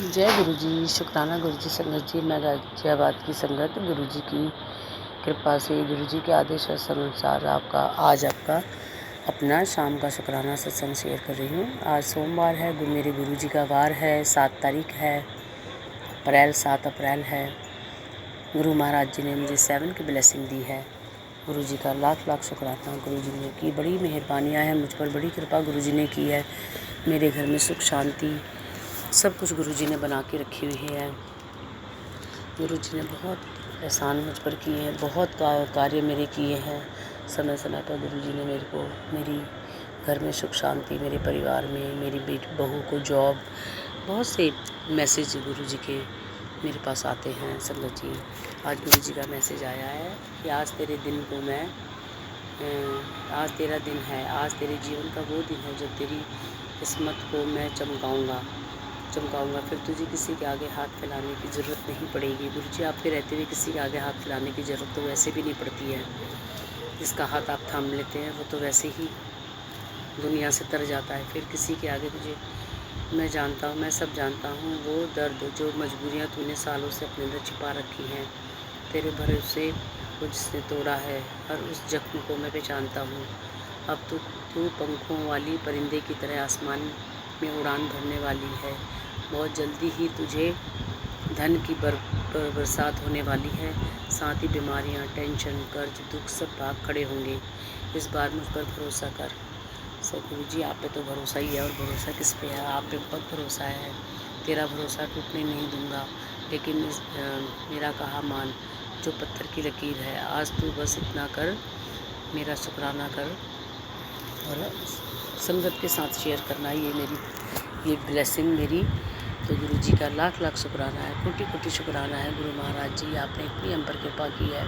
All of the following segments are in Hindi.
जय गुरु जी, शुक्राना गुरु जी, संगत जी। मैं गाजियाबाद की संगत गुरु जी की कृपा से, गुरु जी के आदेश और अनुसार आज आपका अपना शाम का शुक्राना सत्संग शेयर कर रही हूँ। आज सोमवार है, मेरे गुरु जी का वार है, 7 तारीख है अप्रैल, 7 अप्रैल है। गुरु महाराज जी ने मुझे 7 की ब्लेसिंग दी है। गुरु जी का लाख लाख शुक्राना। गुरु जी ने की बड़ी मेहरबानियाँ हैं मुझ पर, बड़ी कृपा गुरु जी ने की है। मेरे घर में सुख शांति सब कुछ गुरु जी ने बना के रखी हुई है। गुरु जी ने बहुत एहसान मुझ पर किए हैं, बहुत कार्य मेरे किए हैं। समय समय पर गुरु जी ने मेरे को, मेरी घर में सुख शांति, मेरे परिवार में, मेरी बेटी बहू को जॉब, बहुत से मैसेज गुरु जी के मेरे पास आते हैं। संगत जी, आज गुरु जी का मैसेज आया है कि आज तेरे दिन को मैं आज तेरा दिन है, आज तेरे जीवन का वो दिन है जब तेरी किस्मत को मैं चमकाऊँगा। फिर तुझे किसी के आगे हाथ फैलाने की ज़रूरत नहीं पड़ेगी। गुरु जी आपके रहते हुए किसी के आगे हाथ फैलाने की ज़रूरत तो वैसे भी नहीं पड़ती है। जिसका हाथ आप थाम लेते हैं वो तो वैसे ही दुनिया से तर जाता है। फिर किसी के आगे तुझे, मैं जानता हूँ, मैं सब जानता हूँ, वो दर्द, जो मजबूरियाँ तूने सालों से अपने अंदर छिपा रखी हैं, तेरे भरोसे को जिसने तोड़ा है, हर उस जख्म को मैं पहचानता हूँ। अब तू पंखों वाली परिंदे की तरह आसमान में उड़ान भरने वाली है। बहुत जल्दी ही तुझे धन की बरसात होने वाली है। साथ ही बीमारियाँ, टेंशन, कर्ज, दुख सब भाग खड़े होंगे। इस बार मुझ पर भरोसा कर। गुरु जी आप पे तो भरोसा ही है, और भरोसा किस पे है? आप पे बहुत भरोसा है। तेरा भरोसा टूटने नहीं दूंगा, लेकिन मेरा कहा मान, जो पत्थर की लकीर है। आज तू बस इतना कर, मेरा शुक्राना कर और संगत के साथ शेयर करना। ये ब्लेसिंग मेरी, तो गुरु जी का लाख लाख शुक्राना है, कोटि कोटि शुक्राना है। गुरु महाराज जी आपने इतनी हम पर कृपा की है।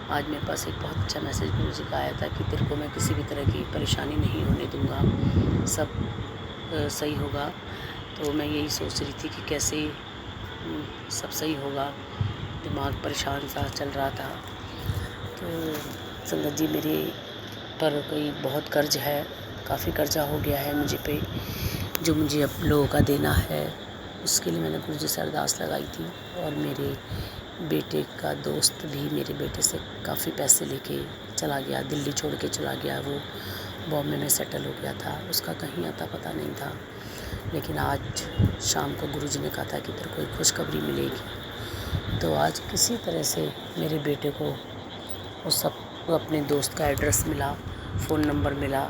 आज मेरे पास एक बहुत अच्छा मैसेज गुरु जी का आया था कि तेरे को मैं किसी भी तरह की परेशानी नहीं होने दूंगा, सब सही होगा। तो मैं यही सोच रही थी कि कैसे सब सही होगा। दिमाग परेशान सा चल रहा था। तो संगत जी, मेरे पर कोई बहुत कर्ज है, काफ़ी कर्जा हो गया है मुझे पे, जो मुझे अब लोगों का देना है। उसके लिए मैंने गुरु जी से अरदास लगाई थी। और मेरे बेटे का दोस्त भी मेरे बेटे से काफ़ी पैसे लेके चला गया, दिल्ली छोड़ के चला गया। वो बॉम्बे में सेटल हो गया था, उसका कहीं आता पता नहीं था। लेकिन आज शाम को गुरु जी ने कहा था कि तेरे को एक खुशखबरी मिलेगी। तो आज किसी तरह से मेरे बेटे को अपने दोस्त का एड्रेस मिला, फ़ोन नंबर मिला।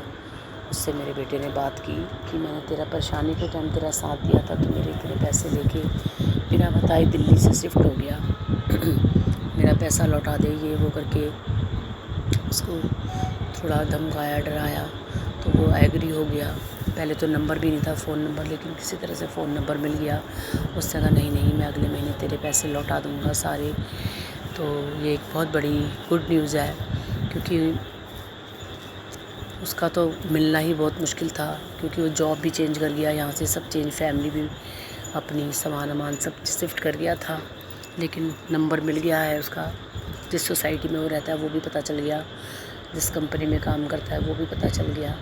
उससे मेरे बेटे ने बात की कि मैंने तेरा परेशानी के टाइम तेरा साथ दिया था, तो मेरे इतने पैसे लेके बिना बताए दिल्ली से शिफ्ट हो गया। मेरा पैसा लौटा दे, ये वो करके उसको थोड़ा धमकाया, डराया, तो वो एग्री हो गया। पहले तो नंबर भी नहीं था, फ़ोन नंबर, लेकिन किसी तरह से फ़ोन नंबर मिल गया। उसने कहा नहीं मैं अगले महीने तेरे पैसे लौटा दूँगा सारे। तो ये एक बहुत बड़ी गुड न्यूज़ है, क्योंकि उसका तो मिलना ही बहुत मुश्किल था, क्योंकि वो जॉब भी चेंज कर गया, यहाँ से सब चेंज, फैमिली भी अपनी सामान सब शिफ्ट कर गया था। लेकिन नंबर मिल गया है उसका, जिस सोसाइटी में वो रहता है वो भी पता चल गया, जिस कंपनी में काम करता है वो भी पता चल गया।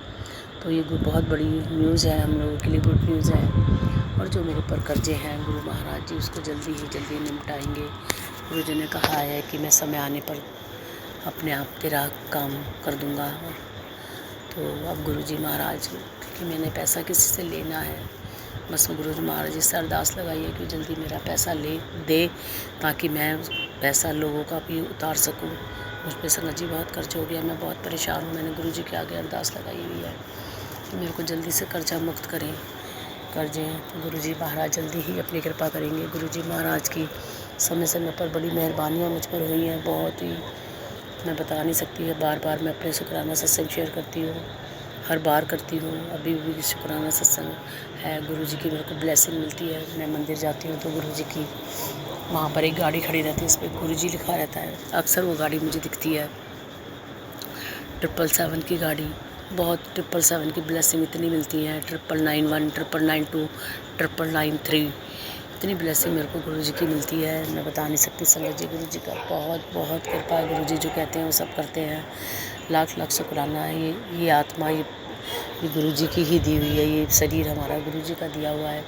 तो ये बहुत बड़ी न्यूज़ है, हम लोगों के लिए गुड न्यूज़ है। और जो मेरे पर कर्जे हैं, गुरु महाराज जी उसको जल्दी निपटाएंगे। गुरु जी ने कहा है कि मैं समय आने पर अपने आप तेरा काम कर दूँगा। तो अब गुरु जी महाराज, क्योंकि मैंने पैसा किसी से लेना है, बस गुरु जी महाराज जी से अरदास लगाई है कि जल्दी मेरा पैसा दे, ताकि मैं पैसा लोगों का भी उतार सकूं। मुझ पर संगत जी बहुत कर्ज हो गया, मैं बहुत परेशान हूँ। मैंने गुरु जी के आगे अरदास लगाई हुई है कि मेरे को जल्दी से कर्जा मुक्त करें। कर्जे तो गुरु जी महाराज जल्दी ही अपनी कृपा करेंगे। गुरु जी महाराज की समय समय पर बड़ी मेहरबानियाँ मुझ पर हुई हैं, बहुत ही, मैं बता नहीं सकती है। बार बार मैं अपने शुक्राना सत्संग शेयर करती हूँ, हर बार करती हूँ। अभी भी शुक्राना सत्संग है। गुरु जी की मेरे को ब्लेसिंग मिलती है। मैं मंदिर जाती हूँ तो गुरु जी की, वहाँ पर एक गाड़ी खड़ी रहती है, इस पर गुरु जी लिखा रहता है। अक्सर वो गाड़ी मुझे दिखती है, 777 की गाड़ी। बहुत 777 की ब्लेसिंग इतनी मिलती है, 991, 992, 993, इतनी ब्लेसिंग मेरे को गुरु जी की मिलती है, मैं बता नहीं सकती। संगत जी, गुरु जी का बहुत बहुत कृपा है। गुरु जी जो कहते हैं वो सब करते हैं। लाख लाख शुक्राना है। ये आत्मा, ये गुरु जी की ही दी हुई है। ये शरीर हमारा गुरु जी का दिया हुआ है।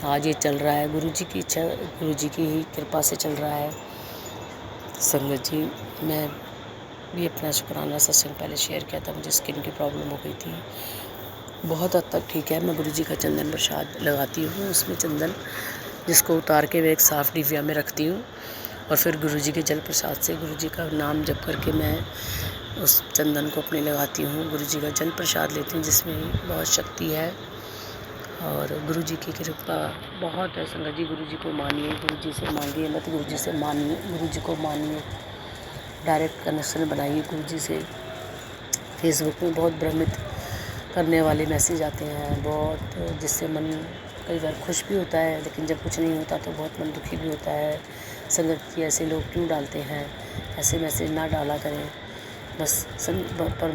आज ये चल रहा है, गुरु जी की इच्छा, गुरु जी की ही कृपा से चल रहा है। संगत जी, मैं भी अपना शुक्राना सत्संग पहले शेयर किया था, मुझे स्किन की प्रॉब्लम हो गई थी, बहुत हद तक ठीक है। मैं गुरु जी का चंदन प्रसाद लगाती हूँ, उसमें चंदन जिसको उतार के मैं एक साफ़ डिबिया में रखती हूँ और फिर गुरु जी के जल प्रसाद से गुरु जी का नाम जप करके मैं उस चंदन को अपने लगाती हूँ। गुरु जी का जल प्रसाद लेती हूँ जिसमें बहुत शक्ति है और गुरु जी की कृपा बहुत है। संगत जी, गुरु जी को मानिए, गुरु जी से मांगिए मत, गुरु जी से मानिए, गुरु जी को मानिए, डायरेक्ट कनेक्शन बनाइए गुरु जी से। फेसबुक में बहुत भ्रमित करने वाले मैसेज आते हैं, बहुत जिससे मन कई बार खुश भी होता है, लेकिन जब कुछ नहीं होता तो बहुत मन दुखी भी होता है। संगत जी, ऐसे लोग क्यों डालते हैं? ऐसे मैसेज ना डाला करें। बस पर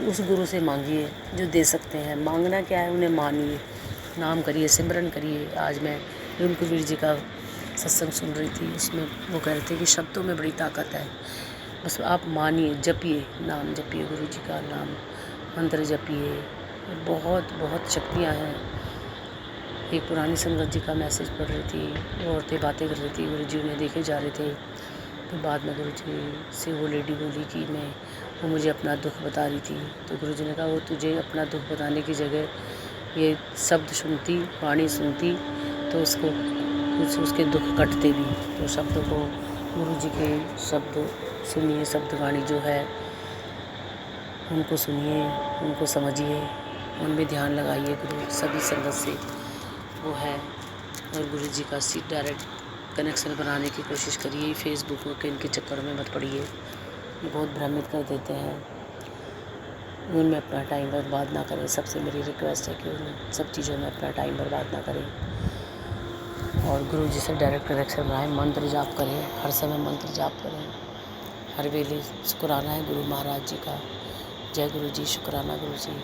उस गुरु से मांगिए जो दे सकते हैं। मांगना क्या है, उन्हें मानिए, नाम करिए, सिमरन करिए। आज मैं रुनकुवीर जी का सत्संग सुन रही थी, उसमें वो कह रहे थे कि शब्दों में बड़ी ताकत है। बस आप मानिए, जपिए, नाम जपिए, गुरु जी का नाम मंत्र जपिए, बहुत बहुत शक्तियाँ हैं। एक पुरानी संगत जी का मैसेज पढ़ रही थी, वो औरतें बातें कर रही थी, गुरु जी उन्हें देखे जा रहे थे। तो बाद में गुरु जी से वो लेडी बोली कि वो मुझे अपना दुख बता रही थी। तो गुरु जी ने कहा, वो तुझे अपना दुख बताने की जगह ये शब्द सुनती, वाणी सुनती तो उसके दुख कटते भी। तो शब्द को, गुरु जी के शब्द सुनिए, शब्द वाणी जो है उनको सुनिए, उनको समझिए, उनमें ध्यान लगाइए। गुरु सभी संगत से वो है और गुरु जी का सीट डायरेक्ट कनेक्शन बनाने की कोशिश करिए। फेसबुक के इनके चक्कर में मत पड़िए, ये बहुत भ्रमित कर देते हैं। उनमें अपना टाइम बर्बाद ना करें, सबसे मेरी रिक्वेस्ट है कि उन सब चीज़ों में अपना टाइम बर्बाद ना करें और गुरु जी से डायरेक्ट कनेक्शन बनाएं। मंत्र जाप करें, हर समय मंत्र जाप करें, हर वेले शुक्राना है गुरु महाराज जी का। जय गुरु जी, शुक्राना गुरु जी।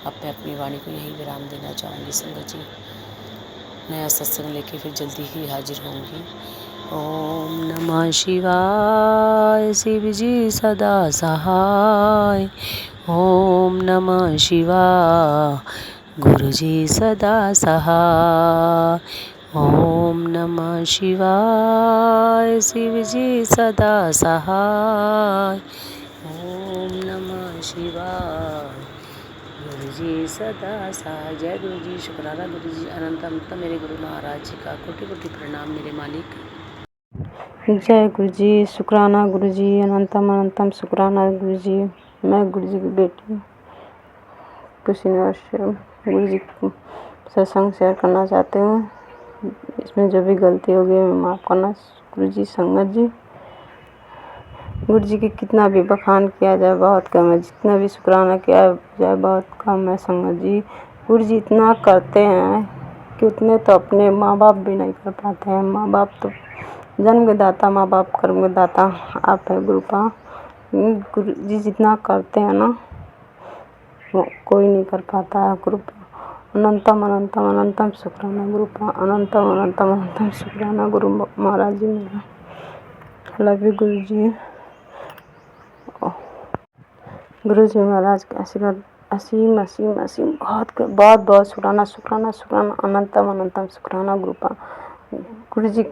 अब मैं अपनी वाणी को यही विराम देना चाहूँगी। संगत जी, नया सत्संग लेके फिर जल्दी ही हाजिर होंगी। ओम नमः शिवाय, शिव जी सदा सहाय। ओम नमः शिवाय, गुरु जी सदा सहाय। ओम नमः शिवाय, शिव जी सदा सहाय। ओम नमः शिवाय, गुरु जी सदा सहाय। जय गुरु जी, शुक्राना गुरु जी, अनंत अनंत मेरे गुरु महाराज जी का कोटि कोटि प्रणाम मेरे मालिक। जय गुरु जी, शुक्राना गुरु जी, अनंतम अनंतम शुक्राना गुरु जी। मैं गुरु जी की बेटी कुशीनगर गुरु जी सत्संग शेयर करना चाहती हूँ। इसमें जो भी गलती होगी मैं माफ़ करना गुरु जी। संगत जी, गुरु जी की कितना भी बखान किया जाए बहुत कम है, जितना भी शुक्राना किया जाए बहुत कम है। संगत जी, गुरु जी इतना करते हैं कि उतने तो अपने माँ बाप भी नहीं कर पाते हैं। माँ बाप तो जन्म के दाता, माँ बाप कर्म के दाता आप है गुरुपा। गुरु जी जितना करते हैं ना वो कोई नहीं कर पाता है गुरुपा। अनंतम अनंतम अनंतम शुक्राना गुरुपा, अनंतम अनंतम अनंतम शुक्राना गुरु महाराज जी मेरा। लव यू गुरु जी। गुरु जी महाराज के आशीर्वाद असीम असीम असीम बहुत बहुत बहुत शुक्राना शुक्राना शुक्राना, अनंतम अनंतम शुक्राना गुरुपा। गुरु जी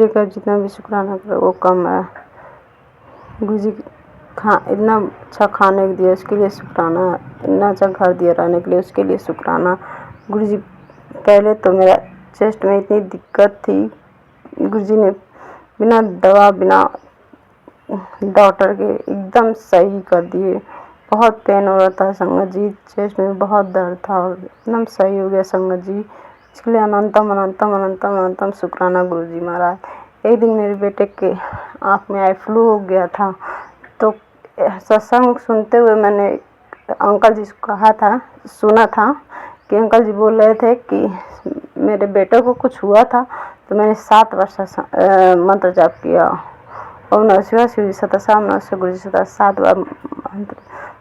का जितना भी शुक्राना करो वो कम है। गुरु जी इतना अच्छा खाने दिया उसके लिए शुक्राना, इतना अच्छा घर दिया रहने के लिए उसके लिए शुक्राना। गुरु जी, पहले तो मेरा चेस्ट में इतनी दिक्कत थी, गुरु जी ने बिना दवा बिना डॉक्टर के एकदम सही कर दिए। बहुत पेन हो रहा था संगत जी, चेस्ट में बहुत दर्द था और एकदम सही हो गया संगत जी। इसके लिए अनंतम अनंतम अनंतम अनंतम शुक्राना गुरु जी महाराज। एक दिन मेरे बेटे के आँख में आई फ्लू हो गया था, तो सत्संग सुनते हुए मैंने अंकल जी को सुना था कि अंकल जी बोल रहे थे कि मेरे बेटे को कुछ हुआ था, तो मैंने 7 वर्ष मंत्र जाप किया। ओम नमः शिवाय, शिव जी सदा साम नमः गुरु जी सदा, 7 बार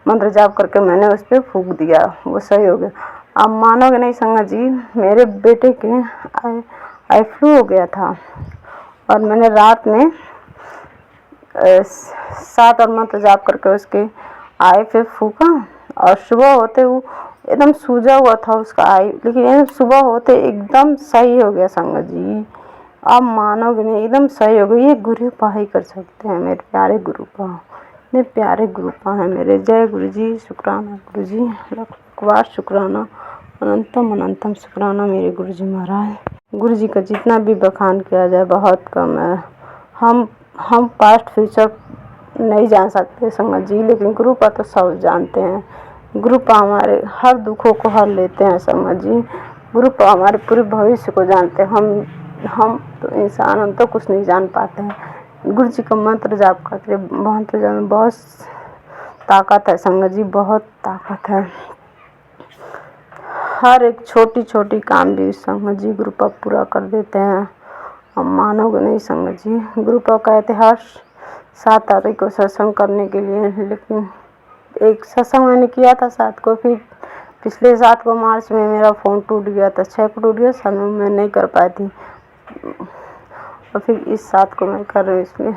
मंत्र जाप करके मैंने उस पर फूंक दिया, वो सही हो गया। आप मानोगे नहीं संगत जी, मेरे बेटे के आई फ्लू हो गया था और मैंने रात में 7 और मंत्र जाप करके उसके आई पे फूका और सुबह होते एकदम सूजा हुआ था उसका आई, लेकिन एकदम सुबह होते एकदम सही हो गया संगत जी। आप मानोगे नहीं, एकदम सही हो गई। ये गुरुपा ही कर सकते हैं, मेरे प्यारे गुरुपा, इतने प्यारे गुरुपा हैं मेरे। जय गुरु जी, शुक्राना गुरु जी, लाख बार शुक्राना, अनंतम अनंतम शुक्राना मेरे गुरु जी महाराज। गुरु जी का जितना भी बखान किया जाए बहुत कम है। हम पास्ट फ्यूचर नहीं जान सकते संगत जी, लेकिन गुरुपा तो सब जानते हैं। गुरुपा हमारे हर दुखों को हर लेते हैं संगत जी। गुरुपा हमारे पूरे भविष्य को जानते हैं। हम तो इंसान, हम तो कुछ नहीं जान पाते हैं। गुरु जी का मंत्र जाप करके, मंत्र जाप में बहुत ताकत है संगत जी, बहुत ताकत है। हर एक छोटी छोटी काम भी संगत जी गुरुपा पूरा कर देते हैं। हम मानोगे नहीं संगत जी। गुरुपा कहते हर 7 तारीख को सत्संग करने के लिए, लेकिन एक सत्संग मैंने किया था 7 को, फिर पिछले 7 को मार्च में मेरा फ़ोन टूट गया था, 6 को टूट गया, 7 में मैं नहीं कर पाई थी, और फिर इस 7 को मैं कर रही हूँ। इसलिए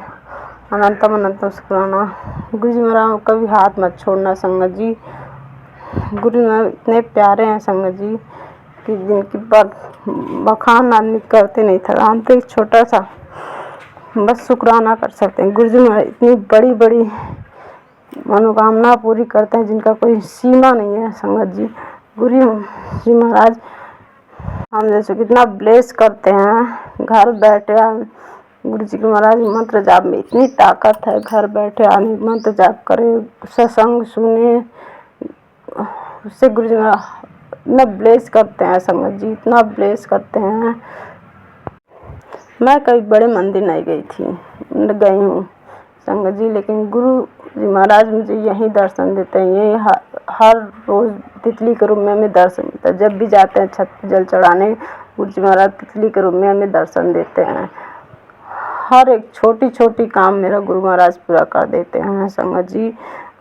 अनंतम अनंतम शुक्राना। गुरु जी मेरा कभी हाथ मत छोड़ना संगत जी। गुरु में इतने प्यारे हैं संगत जी कि जिनकी बखान आदमी करते नहीं था। हम तो एक छोटा सा बस शुक्राना कर सकते हैं। गुरु जी में इतनी बड़ी बड़ी मनोकामना पूरी करते हैं जिनका कोई सीमा नहीं है संगत जी। गुरु जी महाराज हम जैसे कितना ब्लेस करते हैं। घर बैठे गुरु जी के महाराज मंत्र जाप में इतनी ताकत है। घर बैठे आदमी मंत्र जाप करे, सत्संग सुने, उससे गुरु जी इतना ब्लेस करते हैं संगत जी, इतना ब्लेस करते हैं। मैं कभी बड़े मंदिर नहीं गई थी, गई हूँ संगत जी, लेकिन गुरु जी महाराज मुझे यहीं दर्शन देते हैं। यही हर रोज़ तितली के रूप में हमें दर्शन मिलता है। जब भी जाते हैं छत पर जल चढ़ाने, गुरु जी महाराज तितली के रूप में हमें दर्शन देते हैं। हर एक छोटी छोटी काम मेरा गुरु महाराज पूरा कर देते हैं संगत जी।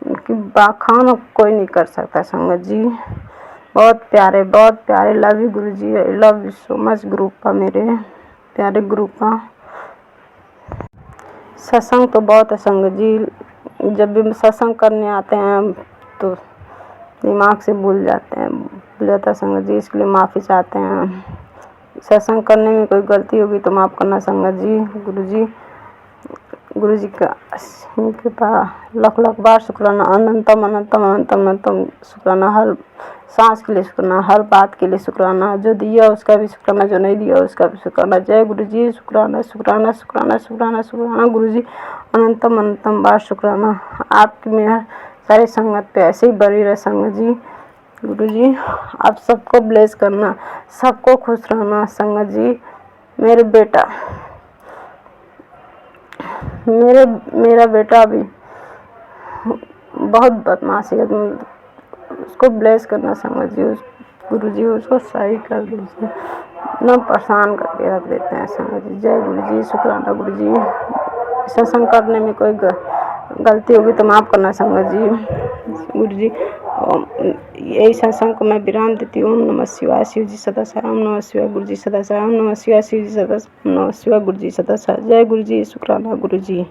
उनकी बखान कोई नहीं कर सकता संगत जी। बहुत प्यारे, बहुत प्यारे। लव यू गुरु जी, I love you so much गुरुपा, मेरे प्यारे गुरुपा। सत्संग तो बहुत है संगत जी। जब भी सत्संग करने आते हैं तो दिमाग से भूल जाते हैं, भूल जाता है संगत जी, इसके लिए माफ़ी चाहते हैं। सत्संग करने में कोई गलती होगी तो माफ़ करना संगत जी। गुरु जी का कृपा लाख लाख बार शुक्राना, अनंतम अनंतम अनंतम अनंतम शुक्राना। हर सांस के लिए शुक्राना, हर बात के लिए शुक्राना। जो दिया उसका भी शुक्राना, जो नहीं दिया उसका भी शुक्राना। जय गुरु जी, शुक्राना शुक्राना शुक्राना शुक्राना शुक्राना गुरु जी, अनंतम अनंतम बार शुक्राना। आपकी मेहर सारी संगत पे ऐसे ही बनी रहे संगत जी। गुरु जी आप सबको ब्लेस करना, सबको खुश रहना संगत जी। मेरा बेटा भी बहुत बदमाश है, उसको ब्लेस करना संगत जी। गुरु जी उसको सही कर दीजिए, इतना परेशान करके रख देते हैं संगत जी। जय गुरु जी, शुक्राना गुरु जी। सत्संग करने में कोई गलती होगी तो माफ़ करना संगत जी। गुरु जी यही सत्संग को मैं विराम देती हूँ। ओम नमः शिवाय, शिव जी सदा साई। ओम नमः शिवाय, गुरु जी सदा साई। ओम नमः शिवाय, शिव जी सदा, नमः शिवाय, गुरु जी सदा साई। जय गुरु जी, शुक्राना गुरु जी।